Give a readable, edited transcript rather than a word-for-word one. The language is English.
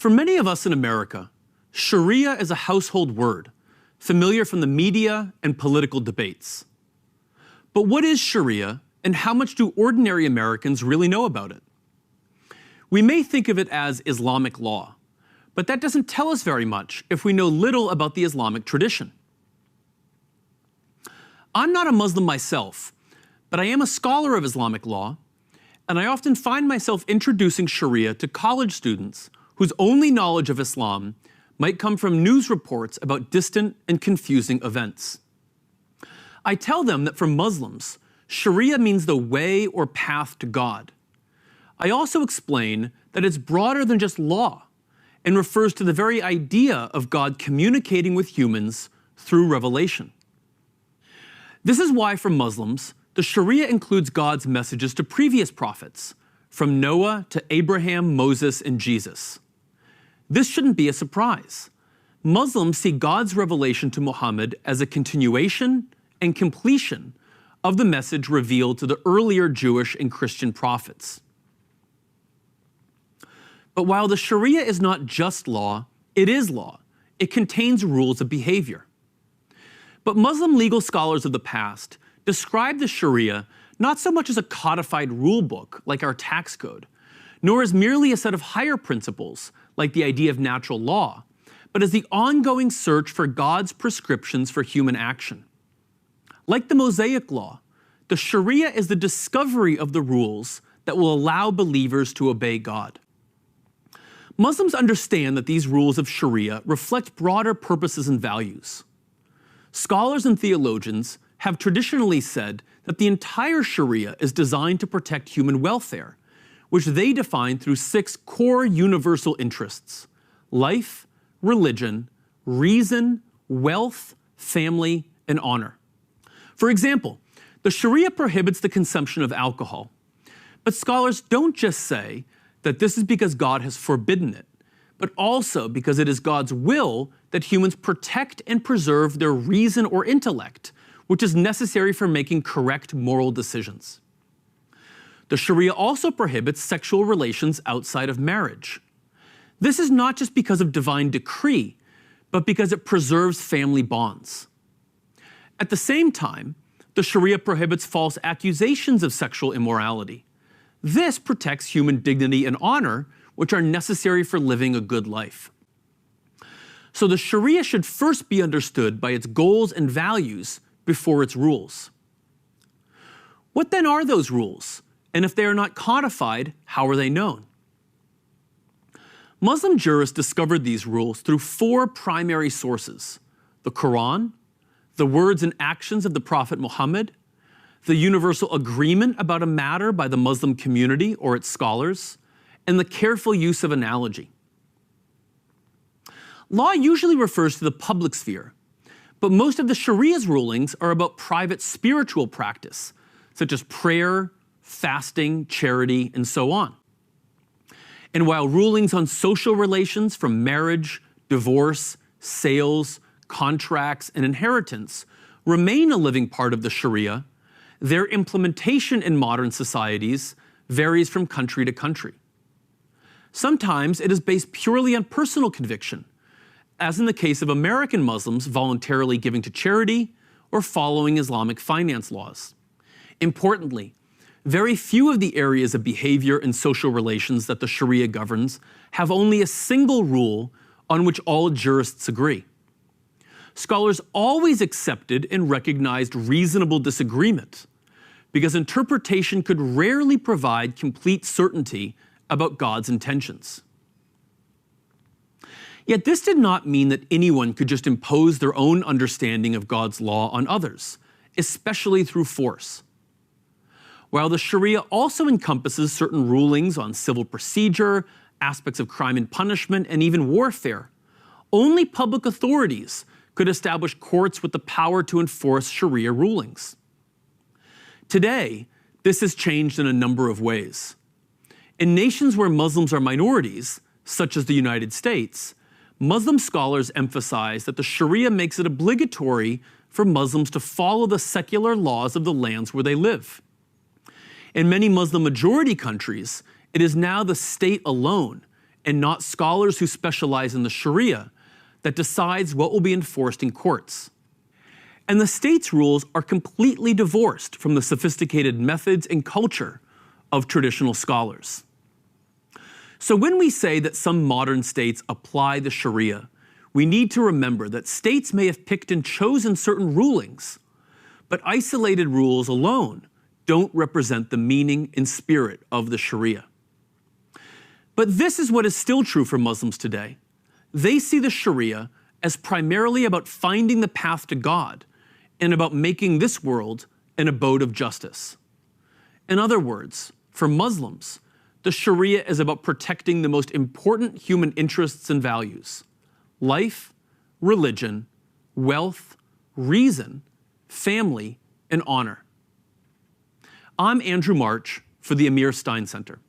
For many of us in America, shariah is a household word, familiar from the media and political debates. But what is shariah, and how much do ordinary Americans really know about it? We may think of it as Islamic law, but that doesn't tell us very much if we know little about the Islamic tradition. I'm not a Muslim myself, but I am a scholar of Islamic law, and I often find myself introducing shariah to college students whose only knowledge of Islam might come from news reports about distant and confusing events. I tell them that for Muslims, shariah means the way or path to God. I also explain that it's broader than just law and refers to the very idea of God communicating with humans through revelation. This is why for Muslims, the shariah includes God's messages to previous prophets, from Noah to Abraham, Moses, and Jesus. This shouldn't be a surprise. Muslims see God's revelation to Muhammad as a continuation and completion of the message revealed to the earlier Jewish and Christian prophets. But while the shariah is not just law, it is law. It contains rules of behavior. But Muslim legal scholars of the past describe the shariah not so much as a codified rule book like our tax code, nor as merely a set of higher principles like the idea of natural law, but as the ongoing search for God's prescriptions for human action. Like the Mosaic Law, the shariah is the discovery of the rules that will allow believers to obey God. Muslims understand that these rules of shariah reflect broader purposes and values. Scholars and theologians have traditionally said that the entire shariah is designed to protect human welfare, which they define through 6 core universal interests: life, religion, reason, wealth, family, and honor. For example, the shariah prohibits the consumption of alcohol, but scholars don't just say that this is because God has forbidden it, but also because it is God's will that humans protect and preserve their reason or intellect, which is necessary for making correct moral decisions. The shariah also prohibits sexual relations outside of marriage. This is not just because of divine decree, but because it preserves family bonds. At the same time, the shariah prohibits false accusations of sexual immorality. This protects human dignity and honor, which are necessary for living a good life. So the shariah should first be understood by its goals and values before its rules. What then are those rules? And if they are not codified, how are they known? Muslim jurists discovered these rules through 4 primary sources: the Quran, the words and actions of the Prophet Muhammad, the universal agreement about a matter by the Muslim community or its scholars, and the careful use of analogy. Law usually refers to the public sphere, but most of the shariah's rulings are about private spiritual practice, such as prayer, fasting, charity, and so on. And while rulings on social relations from marriage, divorce, sales, contracts, and inheritance remain a living part of the shariah, their implementation in modern societies varies from country to country. Sometimes it is based purely on personal conviction, as in the case of American Muslims voluntarily giving to charity or following Islamic finance laws. Importantly, very few of the areas of behavior and social relations that the shariah governs have only a single rule on which all jurists agree. Scholars always accepted and recognized reasonable disagreement, because interpretation could rarely provide complete certainty about God's intentions. Yet this did not mean that anyone could just impose their own understanding of God's law on others, especially through force. While the shariah also encompasses certain rulings on civil procedure, aspects of crime and punishment, and even warfare, only public authorities could establish courts with the power to enforce shariah rulings. Today, this has changed in a number of ways. In nations where Muslims are minorities, such as the United States, Muslim scholars emphasize that the shariah makes it obligatory for Muslims to follow the secular laws of the lands where they live. In many Muslim majority countries, it is now the state alone, and not scholars who specialize in the shariah, that decides what will be enforced in courts. And the state's rules are completely divorced from the sophisticated methods and culture of traditional scholars. So when we say that some modern states apply the shariah, we need to remember that states may have picked and chosen certain rulings, but isolated rules alone don't represent the meaning and spirit of the shariah. But this is what is still true for Muslims today. They see the shariah as primarily about finding the path to God and about making this world an abode of justice. In other words, for Muslims, the shariah is about protecting the most important human interests and values: life, religion, wealth, reason, family, and honor. I'm Andrew March for the Amir Stein Center.